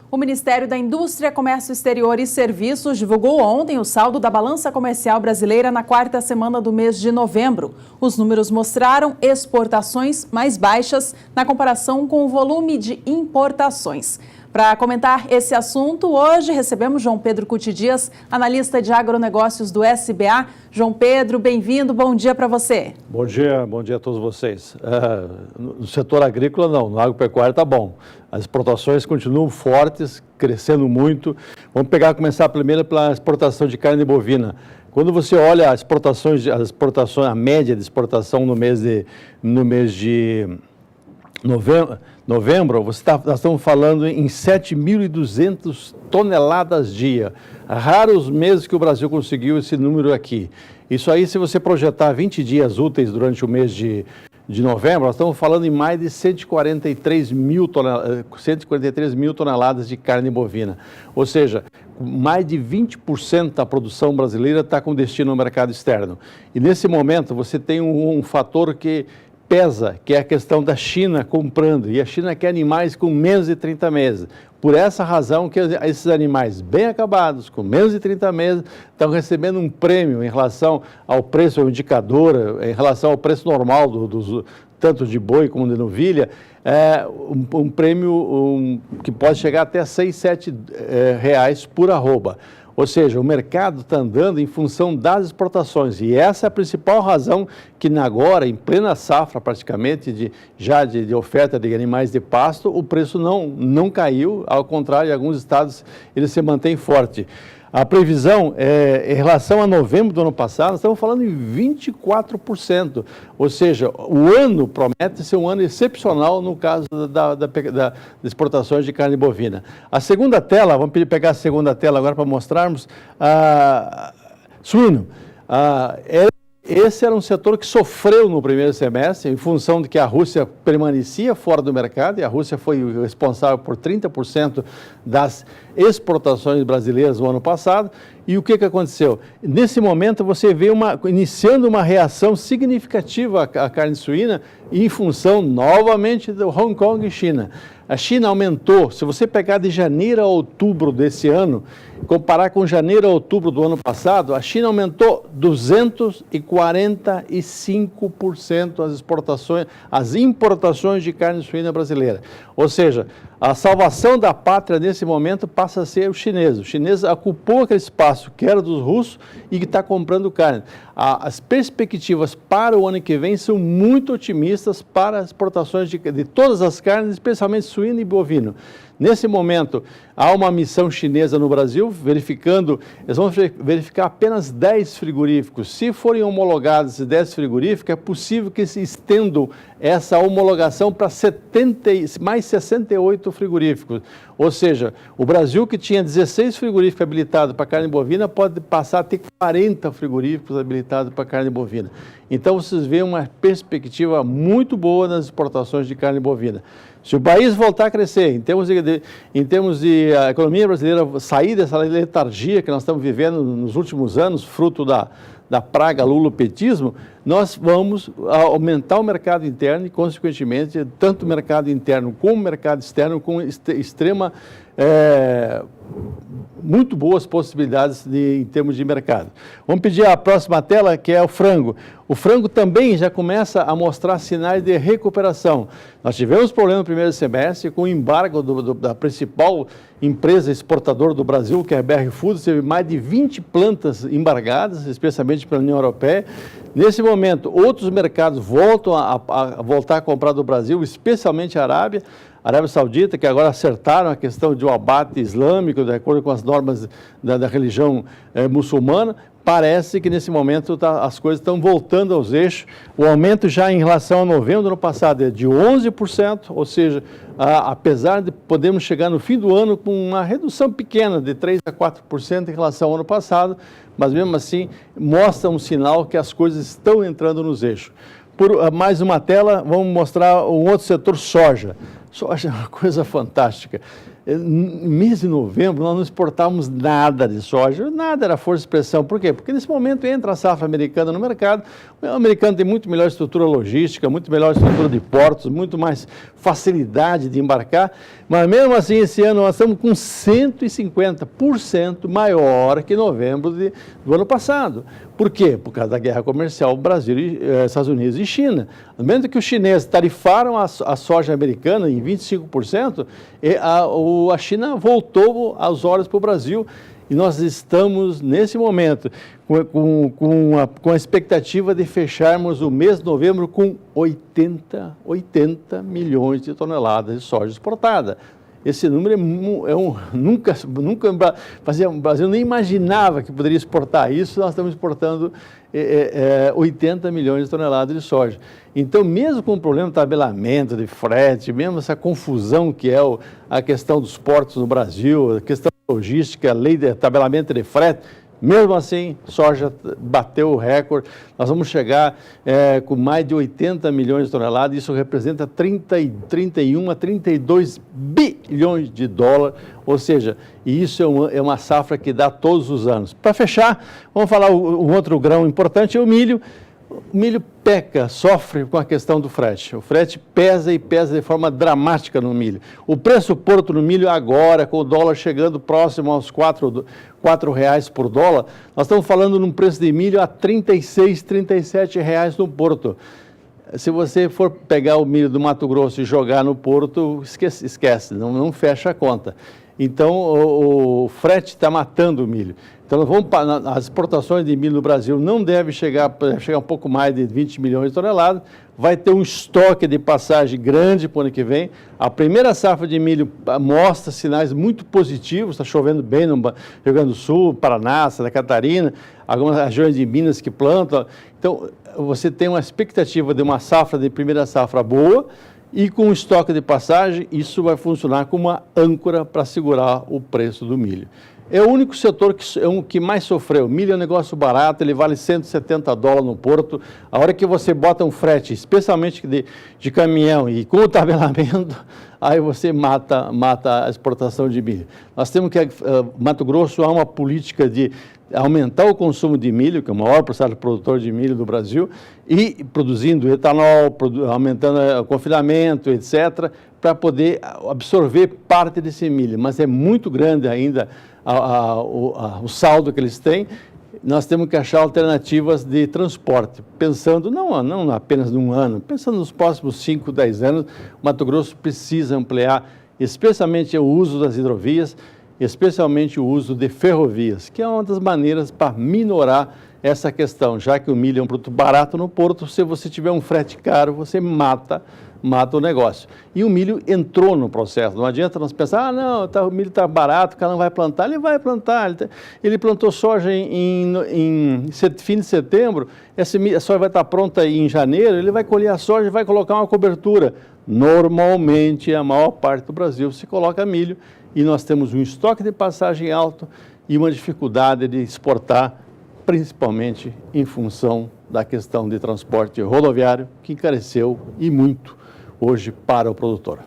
O Ministério da Indústria, Comércio Exterior e Serviços divulgou ontem o saldo da balança comercial brasileira na quarta semana do mês de novembro. Os números mostraram exportações mais baixas na comparação com o volume de importações. Para comentar esse assunto, hoje recebemos João Pedro Cuti Dias, analista de agronegócios do SBA. João Pedro, bem-vindo, bom dia para você. Bom dia a todos vocês. No setor agrícola não, no agropecuário está bom. As exportações continuam fortes, crescendo muito. Vamos começar primeiro pela exportação de carne bovina. Quando você olha as exportações, a média de exportação no mês de novembro, nós estamos falando em 7.200 toneladas dia. Raros meses que o Brasil conseguiu esse número aqui. Isso aí, se você projetar 20 dias úteis durante o mês de novembro, nós estamos falando em mais de 143 mil toneladas de carne bovina. Ou seja, mais de 20% da produção brasileira está com destino no mercado externo. E nesse momento você tem um fator que pesa, que é a questão da China comprando, e a China quer animais com menos de 30 meses. Por essa razão que esses animais bem acabados, com menos de 30 meses, estão recebendo um prêmio em relação ao preço, ao indicador, em relação ao preço normal, tanto de boi como de novilha, um prêmio que pode chegar até R$ 6, 7 reais por arroba. Ou seja, o mercado está andando em função das exportações e essa é a principal razão que agora, em plena safra praticamente, de oferta de animais de pasto, o preço não caiu, ao contrário, em alguns estados ele se mantém forte. A previsão, em relação a novembro do ano passado, nós estamos falando em 24%, ou seja, o ano promete ser um ano excepcional no caso das exportações de carne bovina. A segunda tela, vamos pegar a segunda tela agora para mostrarmos, suíno. Esse era um setor que sofreu no primeiro semestre, em função de que a Rússia permanecia fora do mercado, e a Rússia foi responsável por 30% das exportações brasileiras no ano passado. E o que aconteceu? Nesse momento, você vê iniciando uma reação significativa à carne suína, em função, novamente, do Hong Kong e China. A China aumentou, se você pegar de janeiro a outubro desse ano, comparar com janeiro a outubro do ano passado, a China aumentou 245% as importações de carne suína brasileira. Ou seja, a salvação da pátria nesse momento passa a ser o chinês. O chinês ocupou aquele espaço que era dos russos e que está comprando carne. As perspectivas para o ano que vem são muito otimistas para as exportações de todas as carnes, especialmente suíno e bovino. Nesse momento, há uma missão chinesa no Brasil, eles vão verificar apenas 10 frigoríficos. Se forem homologados esses 10 frigoríficos, é possível que se estendam essa homologação para mais 68 frigoríficos. Ou seja, o Brasil, que tinha 16 frigoríficos habilitados para carne bovina, pode passar a ter 40 frigoríficos habilitados para carne bovina. Então, vocês veem uma perspectiva muito boa nas exportações de carne bovina. Se o país voltar a crescer, em termos de a economia brasileira sair dessa letargia que nós estamos vivendo nos últimos anos, fruto da praga lulopetismo, nós vamos aumentar o mercado interno e, consequentemente, tanto o mercado interno como o mercado externo com muito boas possibilidades em termos de mercado. Vamos pedir a próxima tela, que é o frango. O frango também já começa a mostrar sinais de recuperação. Nós tivemos problema no primeiro semestre com o embargo da principal empresa exportadora do Brasil, que é a BR Foods, teve mais de 20 plantas embargadas, especialmente pela União Europeia. Nesse momento, outros mercados voltam a voltar a comprar do Brasil, especialmente a Arábia Saudita, que agora acertaram a questão de um abate islâmico, de acordo com as normas da religião muçulmana. Parece que nesse momento as coisas estão voltando aos eixos. O aumento já em relação a novembro do ano passado é de 11%, ou seja, apesar de podermos chegar no fim do ano com uma redução pequena de 3% a 4% em relação ao ano passado, mas mesmo assim mostra um sinal que as coisas estão entrando nos eixos. Por mais uma tela, vamos mostrar um outro setor, soja. Soja é uma coisa fantástica. no mês de novembro, nós não exportávamos nada de soja, nada era força de expressão. Por quê? Porque nesse momento entra a safra americana no mercado, o americano tem muito melhor estrutura logística, muito melhor estrutura de portos, muito mais facilidade de embarcar, mas mesmo assim esse ano nós estamos com 150% maior que novembro do ano passado. Por quê? Por causa da guerra comercial Brasil, Estados Unidos e China. No momento que os chineses tarifaram a soja americana em 25%, a China voltou as olhos para o Brasil e nós estamos, nesse momento, com a expectativa de fecharmos o mês de novembro com 80 milhões de toneladas de soja exportada. Esse número nunca o Brasil nem imaginava que poderia exportar isso, nós estamos exportando 80 milhões de toneladas de soja. Então, mesmo com o problema de tabelamento, de frete, mesmo essa confusão que é a questão dos portos no Brasil, a questão da logística, a lei de tabelamento de frete, mesmo assim, soja bateu o recorde. Nós vamos chegar com mais de 80 milhões de toneladas, isso representa 31 a 32 bilhões de dólares, ou seja, isso é uma safra que dá todos os anos. Para fechar, vamos falar um outro grão importante, é o milho. O milho peca, sofre com a questão do frete. O frete pesa e pesa de forma dramática no milho. O preço porto no milho agora, com o dólar chegando próximo aos R$ 4 por dólar, nós estamos falando num preço de milho a R$ 36, R$ 37 no porto. Se você for pegar o milho do Mato Grosso e jogar no porto, esquece, não fecha a conta. Então, o frete está matando o milho. Então, as exportações de milho no Brasil não devem chegar um pouco mais de 20 milhões de toneladas. Vai ter um estoque de passagem grande para o ano que vem. A primeira safra de milho mostra sinais muito positivos. Está chovendo bem no Rio Grande do Sul, Paraná, Santa Catarina, algumas regiões de Minas que plantam. Então, você tem uma expectativa de uma safra de primeira safra boa, e com o estoque de passagem, isso vai funcionar como uma âncora para segurar o preço do milho. É o único setor que mais sofreu. O milho é um negócio barato, ele vale $170 no porto. A hora que você bota um frete, especialmente de caminhão e com o tabelamento, aí você mata a exportação de milho. Nós temos que, Mato Grosso, há uma política de aumentar o consumo de milho, que é o maior porcentagem produtor de milho do Brasil, e produzindo etanol, aumentando o confinamento, etc., para poder absorver parte desse milho. Mas é muito grande ainda o saldo que eles têm. Nós temos que achar alternativas de transporte, pensando não apenas num ano, pensando nos próximos 5, 10 anos, o Mato Grosso precisa ampliar, especialmente o uso das hidrovias, especialmente o uso de ferrovias, que é uma das maneiras para minorar essa questão, já que o milho é um produto barato no porto, se você tiver um frete caro, você mata o negócio. E o milho entrou no processo, não adianta nós pensar, o milho está barato, o cara não vai plantar, ele vai plantar, ele plantou soja em fim de setembro, a soja vai estar pronta em janeiro, ele vai colher a soja e vai colocar uma cobertura. Normalmente, a maior parte do Brasil se coloca milho, e nós temos um estoque de passagem alto e uma dificuldade de exportar, principalmente em função da questão de transporte rodoviário, que encareceu e muito hoje para o produtor.